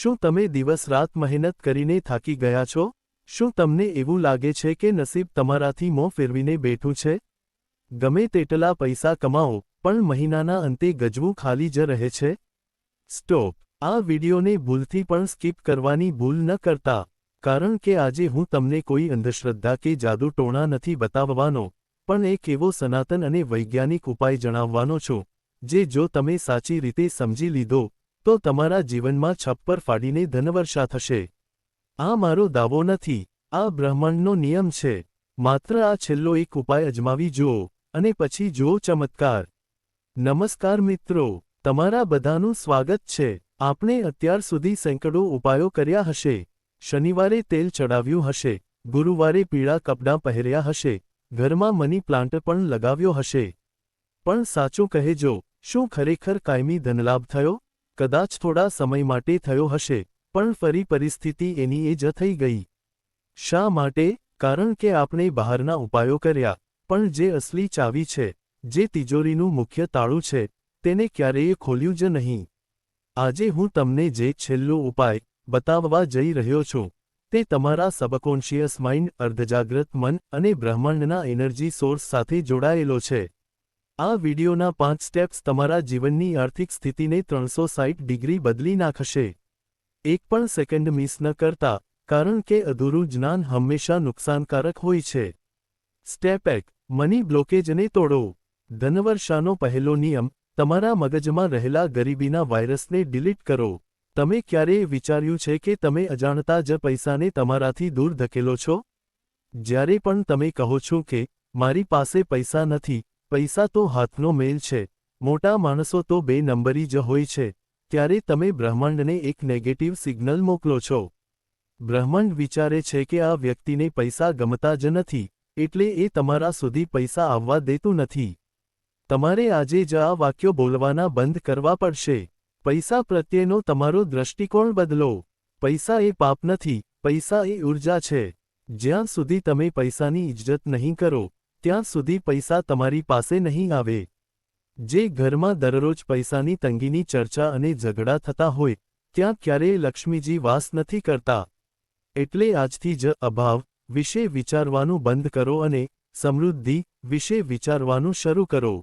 શું તમે દિવસ રાત મહેનત કરીને થાકી ગયા છો? શું તમને એવું લાગે છે કે નસીબ તમારાથી મોં ફેરવીને બેઠું છે? ગમે તેટલા પૈસા કમાઓ, પણ મહિનાના અંતે ગજવું ખાલી જ રહે છે? સ્ટોપ! આ વિડિયોને ભૂલથી પણ સ્કીપ કરવાની ભૂલ ન કરતા, કારણ કે આજે હું તમને કોઈ અંધશ્રદ્ધા કે જાદુ ટોણા નથી બતાવવાનો, પણ એક એવો સનાતન અને વૈજ્ઞાનિક ઉપાય જણાવવાનો છું, જે જો તમે સાચી રીતે સમજી લીધો, તો તમારા જીવનમાં છપ્પર ફાડીને ધનવર્ષા થશે. આ મારો દાવો નથી, આ બ્રહ્માંડનો નિયમ છે. માત્ર આ છેલ્લો એક ઉપાય અજમાવી જુઓ, અને પછી જુઓ ચમત્કાર. નમસ્કાર મિત્રો, તમારા બધાનું સ્વાગત છે. આપણે અત્યાર સુધી સેંકડો ઉપાયો કર્યા હશે. શનિવારે તેલ ચડાવ્યું હશે, ગુરુવારે પીળા કપડાં પહેર્યા હશે, ઘરમાં મની પ્લાન્ટ પણ લગાવ્યો હશે. પણ સાચું કહેજો, શું ખરેખર કાયમી ધનલાભ થયો? કદાચ થોડા સમય માટે થયો હશે, પણ ફરી પરિસ્થિતિ એની એ જ થઈ ગઈ. શા માટે? કારણ કે આપણે બહારના ઉપાયો કર્યા, પણ જે અસલી ચાવી છે, જે તિજોરીનું મુખ્ય તાળું છે, તેને ક્યારેય ખોલ્યું જ નહીં. આજે હું તમને જે છેલ્લો ઉપાય બતાવવા જઈ રહ્યો છું, તે તમારા સબકોન્શિયસ માઇન્ડ, અર્ધજાગ્રત મન અને બ્રહ્માંડના એનર્જી સોર્સ સાથે જોડાયેલો છે. આ વિડિયોના 5 સ્ટેપ્સ તમારા જીવનની આર્થિક સ્થિતિને 360 ડિગ્રી બદલી નાખશે. એક પણ સેકન્ડ મિસ ન કરતા, કારણ કે અધૂરું જ્ઞાન હંમેશા નુકસાનકારક હોય છે. સ્ટેપ 1. મની બ્લોકેજને તોડો. ધનવર્ષાનો પહેલો નિયમ: તમારા મગજમાં રહેલા ગરીબીના વાયરસને ડિલીટ કરો. તમે ક્યારેય વિચાર્યું છે કે તમે અજાણતા જ પૈસાને તમારાથી દૂર ધકેલો છો? જ્યારે પણ તમે કહો છો કે, મારી પાસે પૈસા નથી, પૈસા તો હાથનો મેલ છે, મોટા માણસો તો 2 નંબરી જ હોય છે, ત્યારે તમે બ્રહ્માંડને એક નેગેટિવ સિગ્નલ મોકલો છો. બ્રહ્માંડ વિચારે છે કે આ વ્યક્તિને પૈસા ગમતા જ નથી, એટલે એ તમારા સુધી પૈસા આવવા દેતું નથી. તમારે આજે જ આ વાક્યો બોલવાના બંધ કરવા પડશે. પૈસા પ્રત્યેનો તમારો દૃષ્ટિકોણ બદલો. પૈસા એ પાપ નથી, પૈસા એ ઊર્જા છે. જ્યાં સુધી તમે પૈસાની ઇજ્જત નહીં કરો, ત્યાં સુધી પૈસા તમારી પાસે નહીં આવે. જે ઘરમાં દરરોજ પૈસાની તંગીની ચર્ચા અને ઝઘડા થતા હોય, ત્યાં ક્યારેય લક્ષ્મીજી વાસ નથી કરતા. એટલે આજથી જ અભાવ વિશે વિચારવાનું બંધ કરો અને સમૃદ્ધિ વિશે વિચારવાનું શરૂ કરો.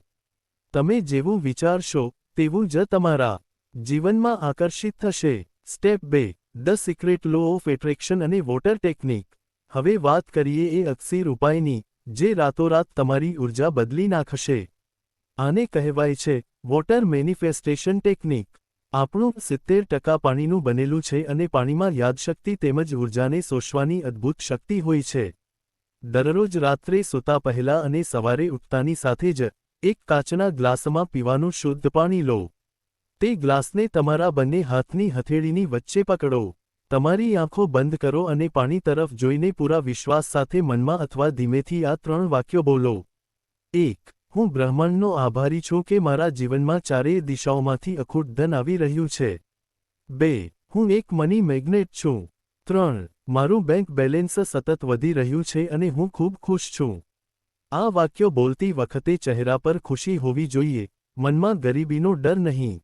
તમે જેવું વિચારશો, તેવું જ તમારા જીવનમાં આકર્ષિત થશે. Step 2. The secret law of attraction અને વોટર ટેકનિક. હવે વાત કરીએ એ અકસીર ઉપાયની, જે રાતોરાત તમારી ઊર્જા બદલી નાખશે. આને કહેવાય છે વોટર મેનિફેસ્ટેશન ટેકનિક. આપણું 70% પાણીનું બનેલું છે અને પાણીમાં યાદશક્તિ તેમજ ઊર્જાને શોષવાની અદ્ભુત શક્તિ હોય છે. દરરોજ રાત્રે સૂતા પહેલા અને સવારે ઉઠતાની સાથે જ એક કાચના ગ્લાસમાં પીવાનું શુદ્ધ પાણી લો. તે ગ્લાસને તમારા બંને હાથની હથેળીની વચ્ચે પકડો. તમારી આંખો બંધ કરો અને પાણી તરફ જોઈને પૂરા વિશ્વાસ સાથે મનમાં અથવા ધીમેથી આ 3 વાક્યો બોલો. 1. હું બ્રહ્માંડનો આભારી છું કે મારા જીવનમાં ચારેય દિશાઓમાંથી અખૂટ ધન આવી રહ્યું છે. 2. હું એક મની મેગ્નેટ છું. 3. મારું બેંક બેલેન્સ સતત વધી રહ્યું છે અને હું ખૂબ ખુશ છું. આ વાક્યો બોલતી વખતે ચહેરા પર ખુશી હોવી જોઈએ, મનમાં ગરીબીનો ડર નહીં.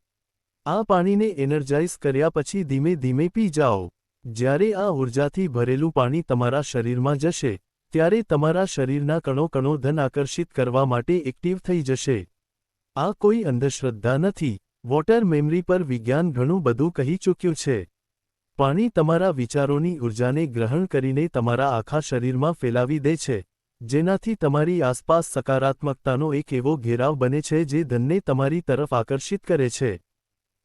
આ પાણીને એનર્જાઇઝ કર્યા પછી ધીમે ધીમે પી જાઓ. જ્યારે આ ઊર્જાથી ભરેલું પાણી તમારા શરીરમાં જશે, ત્યારે તમારા શરીરના કણો ધન આકર્ષિત કરવા માટે એક્ટિવ થઈ જશે. આ કોઈ અંધશ્રદ્ધા નથી. વોટર મેમરી પર વિજ્ઞાન ઘણું બધું કહી ચૂક્યું છે. પાણી તમારા વિચારોની ઊર્જાને ગ્રહણ કરીને તમારા આખા શરીરમાં ફેલાવી દે છે, જેનાથી તમારી આસપાસ સકારાત્મકતાનો એક એવો ઘેરાવ બને છે જે ધનને તમારી તરફ આકર્ષિત કરે છે.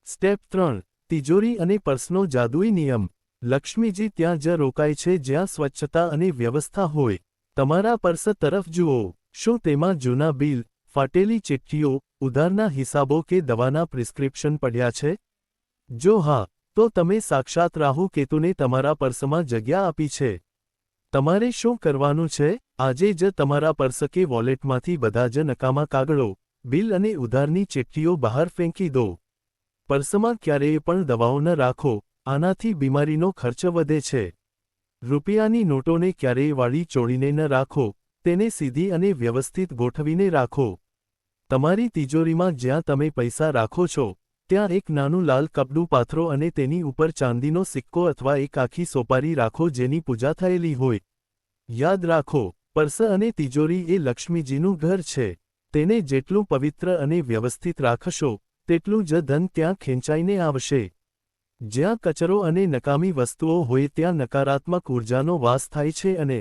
સ્ટેપ 3. તિજોરી અને પર્સનો જાદુઈ નિયમ. લક્ષ્મીજી ત્યાં જ રોકાય છે જ્યાં સ્વચ્છતા અને વ્યવસ્થા હોય. તમારા પર્સ તરફ જુઓ. શું તેમાં જૂના બિલ, ફાટેલી ચિઠ્ઠીઓ, ઉધારના હિસાબો કે દવાના પ્રિસ્ક્રિપ્શન પડ્યા છે? જો હા, તો તમે સાક્ષાત રાહુ કેતુને તમારા પર્સમાં જગ્યા આપી છે. તમારે શું કરવાનું છે? આજે જ તમારા પર્સ કે વોલેટમાંથી બધા જ નકામા કાગળો, બિલ અને ઉધારની ચિઠ્ઠીઓ બહાર ફેંકી દો. પર્સમાં ક્યારેય પણ દવાઓ ન રાખો, આનાથી બીમારીનો ખર્ચ વધે છે. રૂપિયાની નોટોને ક્યારેય વાળી ચોળીને ન રાખો, તેને સીધી અને વ્યવસ્થિત ગોઠવીને રાખો. તમારી તિજોરીમાં જ્યાં તમે પૈસા રાખો છો, ત્યાં એક નાનું લાલ કપડું પાથરો અને તેની ઉપર ચાંદીનો સિક્કો અથવા એક આખી સોપારી રાખો જેની પૂજા થયેલી હોય. યાદ રાખો, પર્સ અને તિજોરી એ લક્ષ્મીજીનું ઘર છે. તેને જેટલું પવિત્ર અને વ્યવસ્થિત રાખશો, તેટલું જ ધન ત્યાં ખેંચાઈને આવશે. જ્યાં કચરો અને નકામી વસ્તુઓ હોય ત્યાં નકારાત્મક ઉર્જાનો વાસ થાય છે અને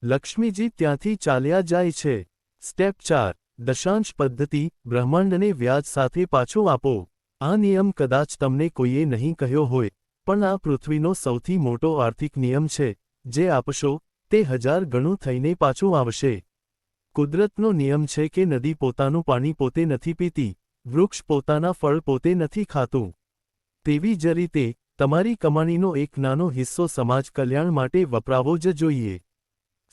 લક્ષ્મીજી ત્યાંથી ચાલ્યા જાય છે. સ્ટેપ 4. દશાંશ પદ્ધતિ. બ્રહ્માંડને વ્યાજ સાથે પાછું આપો. આ નિયમ કદાચ તમને કોઈએ નહીં કહ્યો હોય, પણ આ પૃથ્વીનો સૌથી મોટો આર્થિક નિયમ છે. જે આપશો, તે 1000 ગણું થઈને પાછું આવશે. કુદરતનો નિયમ છે કે નદી પોતાનું પાણી પોતે નથી પીતી, વૃક્ષ પોતાના ફળ પોતે નથી ખાતું. તેવી જ રીતે, તમારી કમાણીનો એક નાનો હિસ્સો સમાજ કલ્યાણ માટે વપરાવો જ જોઈએ.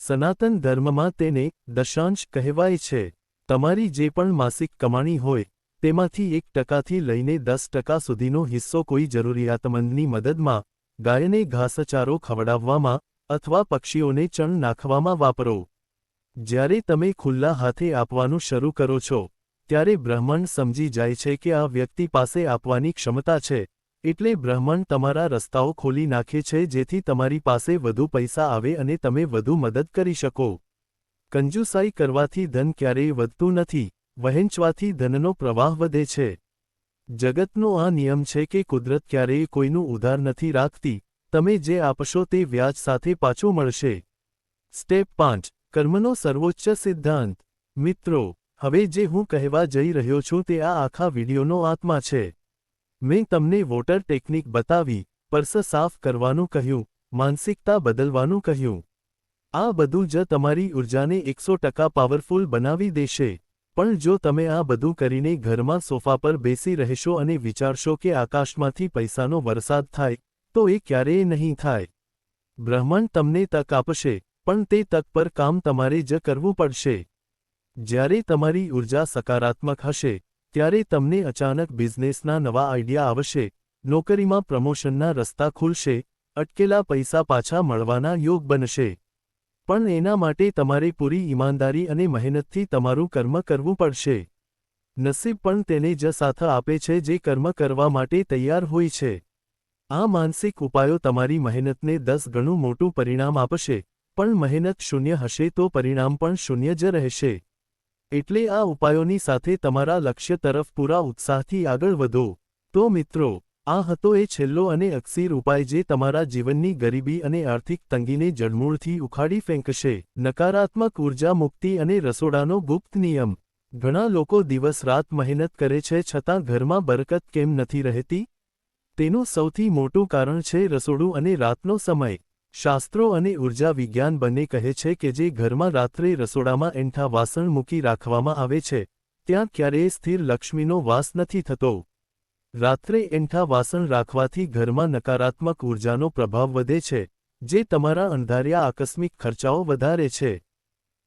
સનાતન ધર્મમાં તેને દશાંશ કહેવાય છે. તમારી જે પણ માસિક કમાણી હોય, તેમાંથી 1% લઈને 10% સુધીનો હિસ્સો કોઈ જરૂરિયાતમંદની મદદમાં, ગાયને ઘાસચારો ખવડાવવામાં, અથવા પક્ષીઓને ચણ નાખવામાં વાપરો. જ્યારે તમે ખુલ્લા હાથે આપવાનું શરૂ કરો છો, ત્યારે બ્રહ્માંડ સમજી જાય છે કે આ વ્યક્તિ પાસે આપવાની ક્ષમતા છે, એટલે બ્રહ્માંડ તમારા રસ્તાઓ ખોલી નાખે છે જેથી તમારી પાસે વધુ પૈસા આવે અને તમે વધુ મદદ કરી શકો. કંજૂસાઈ કરવાથી ધન ક્યારેય વધતું નથી, વહેંચવાથી ધનનો પ્રવાહ વધે છે. જગતનો આ નિયમ છે કે કુદરત ક્યારેય કોઈનું ઉધાર નથી રાખતી, તમે જે આપશો તે વ્યાજ સાથે પાછું મળશે. સ્ટેપ 5. કર્મનો સર્વોચ્ચ સિદ્ધાંત. મિત્રો, હવે જે હું કહેવા જઈ રહ્યો છું તે આ આખા વિડિયોનો આત્મા છે. મેં તમને વોટર ટેકનિક બતાવી, પર્સ સાફ કરવાનું કહ્યું, માનસિકતા બદલવાનું કહ્યું. આ બધું જ તમારી ઉર્જાને 100% પાવરફુલ બનાવી દેશે. પણ જો તમે આ બધું કરીને ઘરમાં સોફા પર બેસી રહેશો અને વિચારશો કે આકાશમાંથી પૈસાનો વરસાદ થાય, તો એ ક્યારેય નહીં થાય. બ્રહ્માંડ તમને તક આપશે, પણ તે તક પર કામ તમારે જ કરવું પડશે. જ્યારે તમારી ઉર્જા સકારાત્મક હશે, ત્યારે તમને અચાનક બિઝનેસના નવા આઈડિયા આવશે, નોકરીમાં પ્રમોશનના રસ્તા ખુલશે, અટકેલા પૈસા પાછા મળવાના યોગ બનશે. પણ એના માટે તમારે પૂરી ઈમાનદારી અને મહેનતથી તમારું કર્મ કરવું પડશે. નસીબ પણ તેને જ સાથ આપે છે જે કર્મ કરવા માટે તૈયાર હોય છે. આ માનસિક ઉપાયો તમારી મહેનતને 10 ગણું મોટું પરિણામ આપશે, પણ મહેનત શૂન્ય હશે તો પરિણામ પણ શૂન્ય જ રહેશે. એટલે આ ઉપાયોની સાથે તમારા લક્ષ્ય તરફ પૂરા ઉત્સાહથી આગળ વધો. તો મિત્રો, આ હતો એ છેલ્લો અને અકસીર ઉપાય જે તમારા જીવનની ગરીબી અને આર્થિક તંગીને જડમૂળથી ઉખાડી ફેંકશે. નકારાત્મક ઉર્જા મુક્તિ અને રસોડાનો ગુપ્ત નિયમ. ઘણા લોકો દિવસ રાત મહેનત કરે છે છતાં ઘરમાં બરકત કેમ નથી રહેતી? તેનું સૌથી મોટું કારણ છે રસોડું અને રાતનો સમય. શાસ્ત્રો અને ઉર્જા વિજ્ઞાન બંને કહે છે કે જે ઘરમાં રાત્રે રસોડામાં એંઠા વાસણ મૂકી રાખવામાં આવે છે, ત્યાં ક્યારેય સ્થિર લક્ષ્મીનો વાસ નથી થતો. રાત્રે એંઠા વાસણ રાખવાથી ઘરમાં નકારાત્મક ઉર્જાનો પ્રભાવ વધે છે, જે તમારા અણધાર્યા આકસ્મિક ખર્ચાઓ વધારે છે.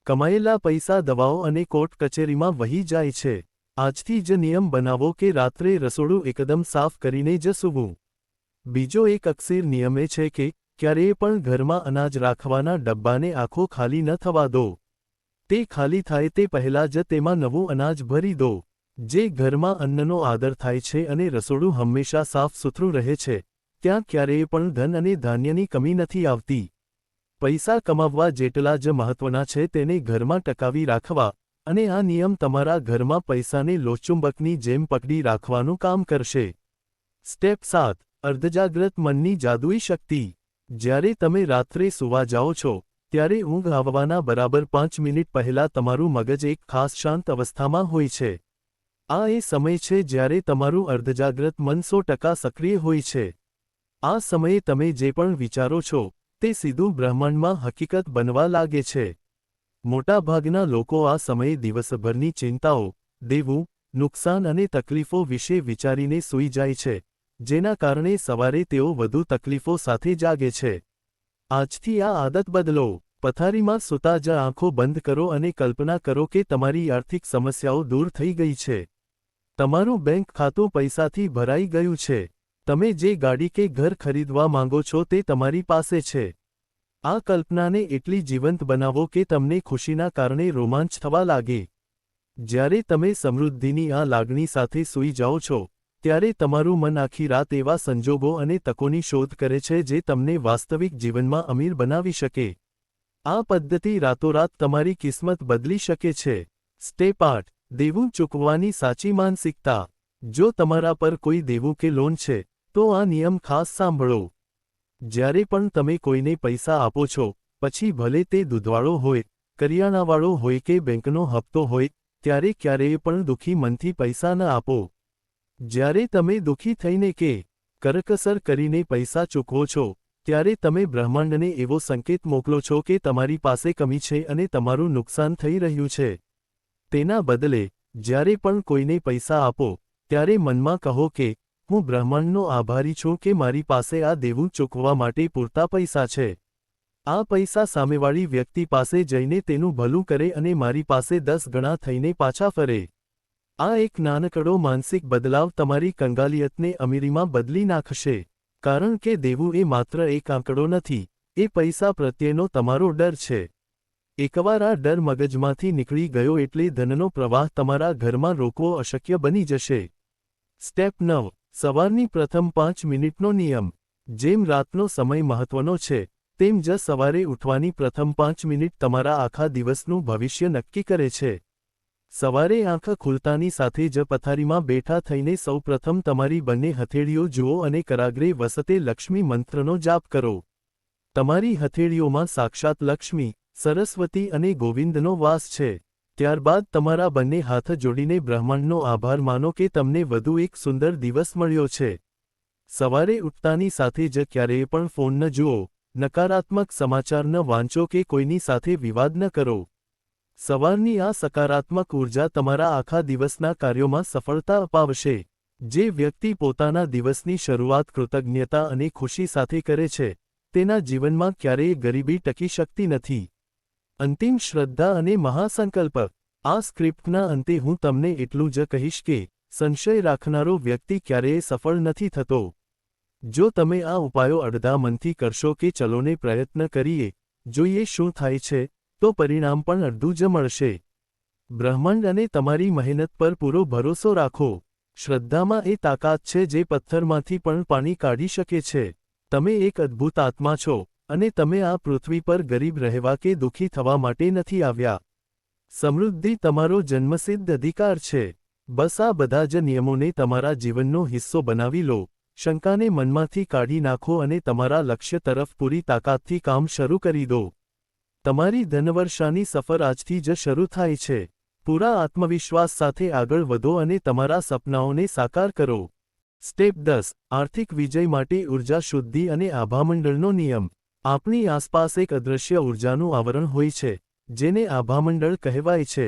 કમાયેલા પૈસા દવાઓ અને કોર્ટ કચેરીમાં વહી જાય છે. આજથી જ નિયમ બનાવો કે રાત્રે રસોડું એકદમ સાફ કરીને જ સૂવું. બીજો એક અકસીર નિયમ એ છે કે ક્યારેય પણ ઘરમાં અનાજ રાખવાના ડબ્બાને આખો ખાલી ન થવા દો. તે ખાલી થાય તે પહેલાં જ તેમાં નવું અનાજ ભરી દો. જે ઘરમાં અન્નનો આદર થાય છે અને રસોડું હંમેશા સાફ સુથરું રહે છે, ત્યાં ક્યારેય પણ ધન અને ધાન્યની કમી નથી આવતી. પૈસા કમાવવા જેટલા જ મહત્વના છે તેને ઘરમાં ટકાવી રાખવા, અને આ નિયમ તમારા ઘરમાં પૈસાને લોહચુંબકની જેમ પકડી રાખવાનું કામ કરશે. સ્ટેપ 7. અર્ધજાગ્રત મનની જાદુઈ શક્તિ. જ્યારે તમે રાત્રે સૂવા જાઓ છો, ત્યારે ઊંઘ આવવાના બરાબર 5 મિનિટ પહેલાં તમારું મગજ એક ખાસ શાંત અવસ્થામાં હોય છે. આ એ સમય છે જ્યારે તમારું અર્ધજાગ્રત મન 100% સક્રિય હોય છે. આ સમયે તમે જે પણ વિચારો છો, તે સીધું બ્રહ્માંડમાં હકીકત બનવા લાગે છે. મોટાભાગના લોકો આ સમયે દિવસભરની ચિંતાઓ, દેવું, નુકસાન અને તકલીફો વિશે વિચારીને સૂઈ જાય છે, જેના કારણે સવારે તેઓ વધુ તકલીફો સાથે જાગે છે. આજથી આ આદત બદલો. પથારીમાં સૂતા જ આંખો બંધ કરો અને કલ્પના કરો કે તમારી આર્થિક સમસ્યાઓ દૂર થઈ ગઈ છે. તમારું બેંક ખાતું પૈસાથી ભરાઈ ગયું છે. તમે જે ગાડી કે ઘર ખરીદવા માંગો છો તે તમારી પાસે છે. આ કલ્પનાને એટલી જીવંત બનાવો કે તમને ખુશીના કારણે રોમાંચ થવા લાગે. જ્યારે તમે સમૃદ્ધિની આ લાગણી સાથે સૂઈ જાઓ છો, ત્યારે તમારું મન આખી રાત એવા સંજોગો અને તકોની શોધ કરે છે જે તમને વાસ્તવિક જીવનમાં અમીર બનાવી શકે. આ પદ્ધતિ રાતોરાત તમારી કિસ્મત બદલી શકે છે. સ્ટેપ 8. દેવું ચૂકવવાની સાચી માનસિકતા. જો તમારા પર કોઈ દેવું કે લોન છે, તો આ નિયમ ખાસ સાંભળો. જ્યારે પણ તમે કોઈને પૈસા આપો છો, પછી ભલે તે દૂધવાળો હોય, કરિયાણાવાળો હોય કે બેંકનો હપ્તો હોય, ત્યારે ક્યારેય પણ દુઃખી મનથી પૈસા ન આપો. જ્યારે તમે દુઃખી થઈને કે કરકસર કરીને પૈસા ચૂકવો છો, ત્યારે તમે બ્રહ્માંડને એવો સંકેત મોકલો છો કે તમારી પાસે કમી છે અને તમારું નુકસાન થઈ રહ્યું છે. તેના બદલે, જ્યારે પણ કોઈને પૈસા આપો, ત્યારે મનમાં કહો કે, હું બ્રહ્માંડનો આભારી છું કે મારી પાસે આ દેવું ચૂકવવા માટે પૂરતા પૈસા છે. આ પૈસા સામેવાળી વ્યક્તિ પાસે જઈને તેનું ભલું કરે અને મારી પાસે 10 ગણા થઈને પાછા ફરે. આ એક નાનકડો માનસિક બદલાવ તમારી કંગાલિયતને અમીરીમાં બદલી નાખશે. કારણ કે દેવું એ માત્ર એક આંકડો નથી, એ પૈસા પ્રત્યેનો તમારો ડર છે. એકવાર આ ડર મગજમાંથી નીકળી ગયો એટલે ધનનો પ્રવાહ તમારા ઘરમાં રોકવો અશક્ય બની જશે. સ્ટેપ 9. સવારની પ્રથમ 5 મિનિટનો નિયમ. જેમ રાતનો સમય મહત્વનો છે, તેમ જ સવારે ઉઠવાની પ્રથમ 5 મિનિટ તમારા આખા દિવસનું ભવિષ્ય નક્કી કરે છે. સવારે આંખ ખુલતાની સાથે જ પથારીમાં બેઠા થઈને સૌપ્રથમ તમારી બંને હથેળીઓ જુઓ અને કરાગ્રે વસતે લક્ષ્મી મંત્રનો જાપ કરો. તમારી હથેળીઓમાં સાક્ષાત લક્ષ્મી, સરસ્વતી અને ગોવિંદનો વાસ છે. ત્યારબાદ તમારા બંને હાથ જોડીને બ્રહ્માંડનો આભાર માનો કે તમને વધુ એક સુંદર દિવસ મળ્યો છે. સવારે ઉઠતાની સાથે જ ક્યારેય પણ ફોન ન જુઓ, નકારાત્મક સમાચાર ન વાંચો કે કોઈની સાથે વિવાદ ન કરો. સવારની આ સકારાત્મક ઊર્જા તમારા આખા દિવસના કાર્યોમાં સફળતા અપાવશે. જે વ્યક્તિ પોતાના દિવસની શરૂઆત કૃતજ્ઞતા અને ખુશી સાથે કરે છે, તેના જીવનમાં ક્યારેય ગરીબી ટકી શકતી નથી. અંતિમ શ્રદ્ધા અને મહાસંકલ્પ. આ સ્ક્રિપ્ટના અંતે હું તમને એટલું જ કહીશ કે સંશય રાખનારો વ્યક્તિ ક્યારેય સફળ નથી થતો. જો તમે આ ઉપાયો અડધા મનથી કરશો કે ચલોને પ્રયત્ન કરીએ, જોઈએ શું થાય છે, તો પરિણામ પણ અડધું જ મળશે. બ્રહ્માંડ અને તમારી મહેનત પર પૂરો ભરોસો રાખો. શ્રદ્ધામાં એ તાકાત છે જે પથ્થરમાંથી પણ પાણી કાઢી શકે છે. તમે એક અદ્ભુત આત્મા છો, અને તમે આ પૃથ્વી પર ગરીબ રહેવા કે દુઃખી થવા માટે નથી આવ્યા. સમૃદ્ધિ તમારો જન્મસિદ્ધ અધિકાર છે. બસ આ બધા જ નિયમોને તમારા જીવનનો હિસ્સો બનાવી લો. શંકાને મનમાંથી કાઢી નાખો અને તમારા લક્ષ્ય તરફ પૂરી તાકાતથી કામ શરૂ કરી દો. તમારી ધનવર્ષાની સફર આજથી જ શરૂ થાય છે. પૂરા આત્મવિશ્વાસ સાથે આગળ વધો અને તમારા સપનાઓને સાકાર કરો. સ્ટેપ 10. આર્થિક વિજય માટે ઉર્જા શુદ્ધિ અને આભામંડળનો નિયમ. આપણી આસપાસ એક અદૃશ્ય ઉર્જાનું આવરણ હોય છે, જેને આભામંડળ કહેવાય છે.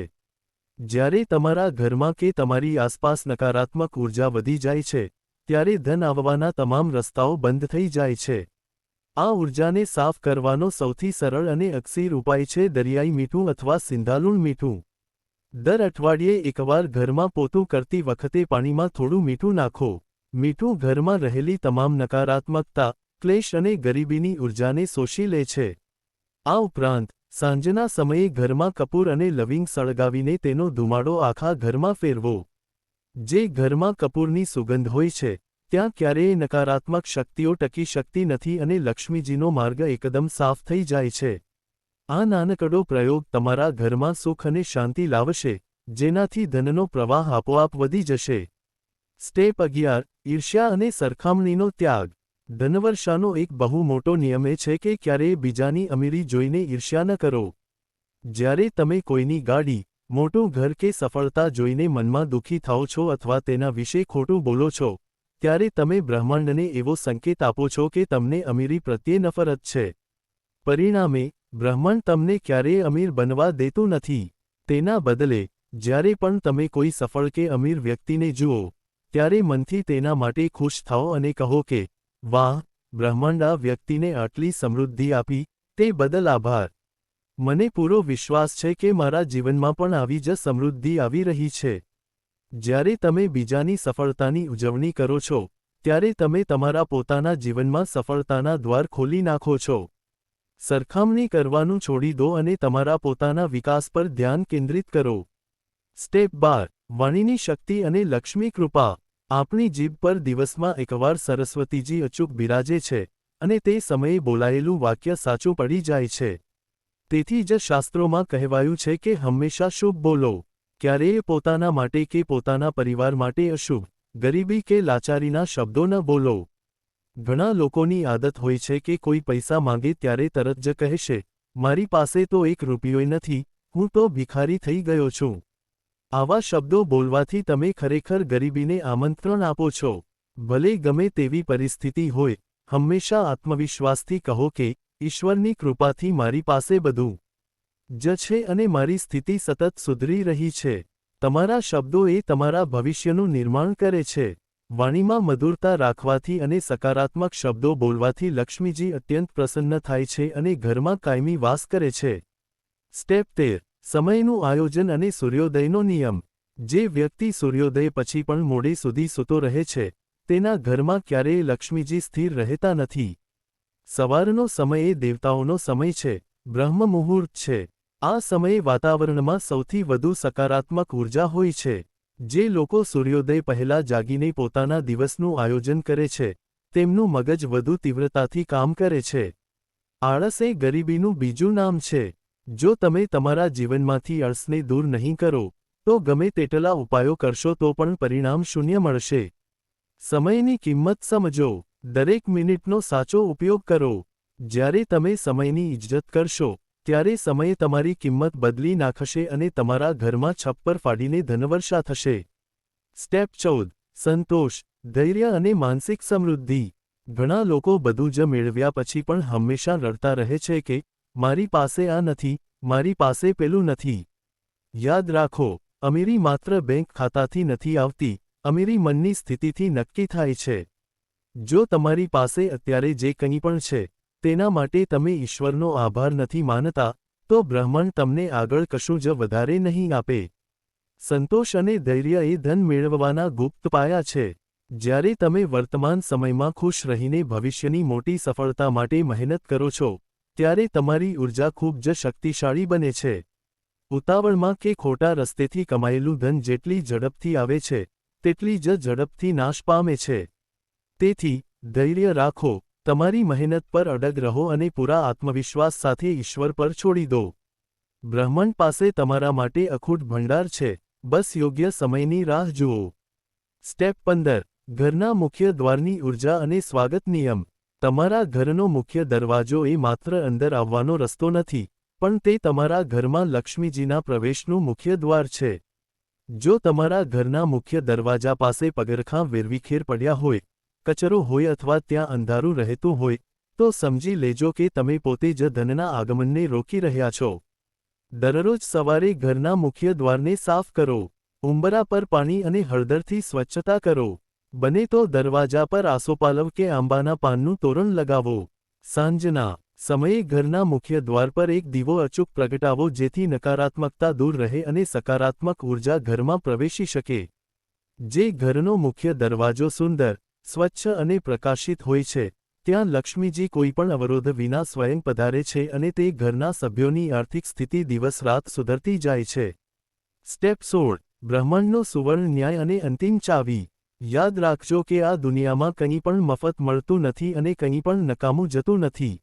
જ્યારે તમારા ઘરમાં કે તમારી આસપાસ નકારાત્મક ઉર્જા વધી જાય છે, ત્યારે ધન આવવાના તમામ રસ્તાઓ બંધ થઈ જાય છે. આ ઉર્જાને સાફ કરવાનો સૌથી સરળ અને અકસીર ઉપાય છે દરિયાઈ મીઠું અથવા સિંધાલુણ મીઠું. દર અઠવાડિયે એકવાર ઘરમાં પોતું કરતી વખતે પાણીમાં થોડું મીઠું નાખો. મીઠું ઘરમાં રહેલી તમામ નકારાત્મકતા, ક્લેશ અને ગરીબીની ઉર્જાને શોષી લે છે. આ ઉપરાંત, સાંજના સમયે ઘરમાં કપૂર અને લવિંગ સળગાવીને તેનો ધુમાડો આખા ઘરમાં ફેરવો. જે ઘરમાં કપૂરની સુગંધ હોય છે, ત્યાં ક્યારેય નકારાત્મક શક્તિઓ ટકી શકતી નથી અને લક્ષ્મીજીનો માર્ગ એકદમ સાફ થઈ જાય છે. આ નાનકડો પ્રયોગ તમારા ઘરમાં સુખ અને શાંતિ લાવશે, જેનાથી ધનનો પ્રવાહ આપોઆપ વધી જશે. સ્ટેપ 11. ઈર્ષ્યા અને સરખામણીનો ત્યાગ. ધનવર્ષાનો એક બહુ મોટો નિયમ એ છે કે ક્યારેય બીજાની અમીરી જોઈને ઈર્ષ્યા ન કરો. જ્યારે તમે કોઈની ગાડી, મોટું ઘર કે સફળતા જોઈને મનમાં દુઃખી થાઓ છો અથવા તેના વિશે ખોટું બોલો છો, ત્યારે તમે બ્રહ્માંડને એવો સંકેત આપો છો કે તમને અમીરી પ્રત્યે નફરત છે. પરિણામે, બ્રહ્માંડ તમને ક્યારેય અમીર બનવા દેતું નથી. તેના બદલે, જ્યારે પણ તમે કોઈ સફળ કે અમીર વ્યક્તિને જુઓ, ત્યારે મનથી તેના માટે ખુશ થાઓ અને કહો કે, વાહ, બ્રહ્માંડ આ વ્યક્તિને આટલી સમૃદ્ધિ આપી, તે બદલ આભાર. મને પૂરો વિશ્વાસ છે કે મારા જીવનમાં પણ આવી જ સમૃદ્ધિ આવી રહી છે. જ્યારે તમે બીજાની સફળતાની ઉજવણી કરો છો, ત્યારે તમે તમારા પોતાના જીવનમાં સફળતાના દ્વાર ખોલી નાખો છો. સરખામણી કરવાનું છોડી દો અને તમારા પોતાના વિકાસ પર ધ્યાન કેન્દ્રિત કરો. સ્ટેપ 12. વાણીની શક્તિ અને લક્ષ્મી કૃપા. આપણી જીભ પર દિવસમાં એકવાર સરસ્વતીજી અચૂક બિરાજે છે, અને તે સમયે બોલાયેલું વાક્ય સાચું પડી જાય છે. તેથી જ શાસ્ત્રોમાં કહેવાયું છે કે હંમેશા શુભ બોલો, ક્યારેય પોતાના માટે કે પોતાના પરિવાર માટે અશુભ, ગરીબી કે લાચારીના શબ્દો ન બોલો. ઘણા લોકોની આદત હોય છે કે કોઈ પૈસા માંગે ત્યારે તરત જ કહેશે, મારી પાસે તો એક રૂપિયોય નથી, હું તો ભિખારી થઈ ગયો છું. આવા શબ્દો બોલવાથી તમે ખરેખર ગરીબીને આમંત્રણ આપો છો. ભલે ગમે તેવી પરિસ્થિતિ હોય, હંમેશા આત્મવિશ્વાસથી કહો કે, ઈશ્વરની કૃપાથી મારી પાસે બધું જ છે અને મારી સ્થિતિ સતત સુધરી રહી છે. તમારા શબ્દો એ તમારા ભવિષ્યનું નિર્માણ કરે છે. વાણીમાં મધુરતા રાખવાથી અને સકારાત્મક શબ્દો બોલવાથી લક્ષ્મીજી અત્યંત પ્રસન્ન થાય છે અને ઘરમાં કાયમી વાસ કરે છે. સ્ટેપ 13. સમયનું આયોજન અને સૂર્યોદયનો નિયમ. જે વ્યક્તિ સૂર્યોદય પછી પણ મોડે સુધી સૂતો રહે છે, તેના ઘરમાં ક્યારેય લક્ષ્મીજી સ્થિર રહેતા નથી. સવારનો સમય એ દેવતાઓનો સમય છે, બ્રહ્મ મુહૂર્ત છે. આ સમયે વાતાવરણમાં સૌથી વધુ સકારાત્મક ઉર્જા હોય છે. જે લોકો સૂર્યોદય પહેલાં જાગીને પોતાના દિવસનું આયોજન કરે છે, તેમનું મગજ વધુ તીવ્રતાથી કામ કરે છે. આળસ એ ગરીબીનું બીજું નામ છે. જો તમે તમારા જીવનમાંથી આળસને દૂર નહીં કરો, તો ગમે તેટલા ઉપાયો કરશો તો પણ પરિણામ શૂન્ય મળશે. સમયની કિંમત સમજો. દરેક મિનિટનો સાચો ઉપયોગ કરો. જ્યારે તમે સમયની ઇજ્જત કરશો, ત્યારે સમય તમારી કિંમત બદલી નાખશે અને તમારા ઘરમાં છપ્પર ફાડીને ધનવર્ષા થશે. સ્ટેપ 14. સંતોષ, ધૈર્ય અને માનસિક સમૃદ્ધિ. ઘણા લોકો બધું જ મેળવ્યા પછી પણ હંમેશા રડતા રહે છે કે, મારી પાસે આ નથી, મારી પાસે પેલું નથી. યાદ રાખો, અમીરી માત્ર બેંક ખાતાથી નથી આવતી, અમીરી મનની સ્થિતિથી નક્કી થાય છે. જો તમારી પાસે અત્યારે જે કંઈ પણ છે, તેના માટે તમે ઈશ્વરનો આભાર નથી માનતા, તો બ્રહ્માંડ તમને આગળ કશું જ વધારે નહીં આપે. સંતોષ અને ધૈર્ય એ ધન મેળવવાના ગુપ્ત પાયા છે. જ્યારે તમે વર્તમાન સમયમાં ખુશ રહીને ભવિષ્યની મોટી સફળતા માટે મહેનત કરો છો, ત્યારે તમારી ઊર્જા ખૂબ જ શક્તિશાળી બને છે. ઉતાવળમાં કે ખોટા રસ્તેથી કમાયેલું ધન જેટલી ઝડપથી આવે છે, તેટલી જ ઝડપથી નાશ પામે છે. તેથી, ધૈર્ય રાખો, તમારી મહેનત પર અડગ રહો અને પૂરા આત્મવિશ્વાસ સાથે ઈશ્વર પર છોડી દો. બ્રહ્માંડ પાસે તમારા માટે અખૂટ ભંડાર છે, બસ યોગ્ય સમયની રાહ જુઓ. સ્ટેપ 15. ઘરના મુખ્ય દ્વારની ઊર્જા અને સ્વાગત નિયમ. તમારા ઘરનો મુખ્ય દરવાજો એ માત્ર અંદર આવવાનો રસ્તો નથી, પણ તે તમારા ઘરમાં લક્ષ્મીજીના પ્રવેશનું મુખ્ય દ્વાર છે. જો તમારા ઘરના મુખ્ય દરવાજા પાસે પગરખાં વેરવિખેર પડ્યા હોય, કચરો હોય અથવા ત્યાં અંધારું રહેતું હોય, તો સમજી લેજો કે તમે પોતે જ ધનના આગમનને રોકી રહ્યા છો. દરરોજ સવારે ઘરના મુખ્ય દ્વારને સાફ કરો. ઉંબરા પર પાણી અને હળદરથી સ્વચ્છતા કરો. બને તો દરવાજા પર આસોપાલવ કે આંબાના પાનનું તોરણ લગાવો. સાંજના સમયે ઘરના મુખ્ય દ્વાર પર એક દીવો અચૂક પ્રગટાવો જેથી નકારાત્મકતા દૂર રહે અને સકારાત્મક ઊર્જા ઘરમાં પ્રવેશી શકે. જે ઘરનો મુખ્ય દરવાજો સુંદર, સ્વચ્છ અને પ્રકાશિત હોય છે, ત્યાં લક્ષ્મીજી કોઈપણ અવરોધ વિના સ્વયં પધારે છે અને તે ઘરના સભ્યોની આર્થિક સ્થિતિ દિવસ રાત સુધરતી જાય છે. સ્ટેપ 16. બ્રહ્માંડનો સુવર્ણ ન્યાય અને અંતિમ ચાવી. યાદ રાખજો કે આ દુનિયામાં કંઈ પણ મફત મળતું નથી અને કંઈ પણ નકામું જતું નથી.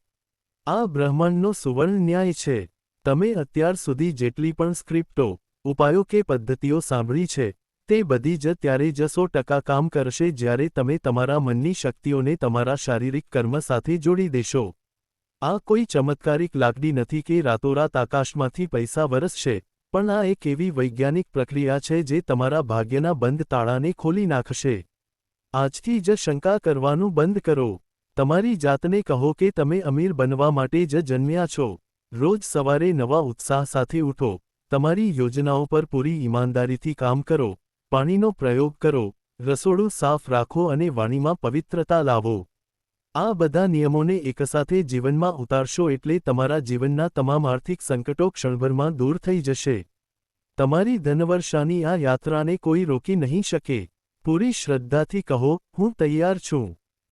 આ બ્રહ્માંડનો સુવર્ણ ન્યાય છે. તમે અત્યાર સુધી જેટલી પણ સ્ક્રિપ્ટો, ઉપાયો કે પદ્ધતિઓ સાંભળી છે, તે બધી જ ત્યારે જ 100% કામ કરશે જ્યારે તમે તમારા મનની શક્તિઓને તમારા શારીરિક કર્મ સાથે જોડી દેશો. આ કોઈ ચમત્કારિક લાકડી નથી કે રાતોરાત આકાશમાંથી પૈસા વરસશે, પણ આ એક એવી વૈજ્ઞાનિક પ્રક્રિયા છે જે તમારા ભાગ્યના બંધ તાળાને ખોલી નાખશે. આજથી જ શંકા કરવાનું બંધ કરો. તમારી જાતને કહો કે તમે અમીર બનવા માટે જ જન્મ્યા છો. રોજ સવારે નવા ઉત્સાહ સાથે ઉઠો. તમારી યોજનાઓ પર પૂરી ઈમાનદારીથી કામ કરો. પાણીનો પ્રયોગ કરો, રસોડું સાફ રાખો અને વાણીમાં પવિત્રતા લાવો. આ બધા નિયમોને એકસાથે જીવનમાં ઉતારશો એટલે તમારા જીવનના તમામ આર્થિક સંકટો ક્ષણભરમાં દૂર થઈ જશે. તમારી ધનવર્ષાની આ યાત્રાને કોઈ રોકી નહીં શકે. પૂરી શ્રદ્ધાથી કહો, હું તૈયાર છું.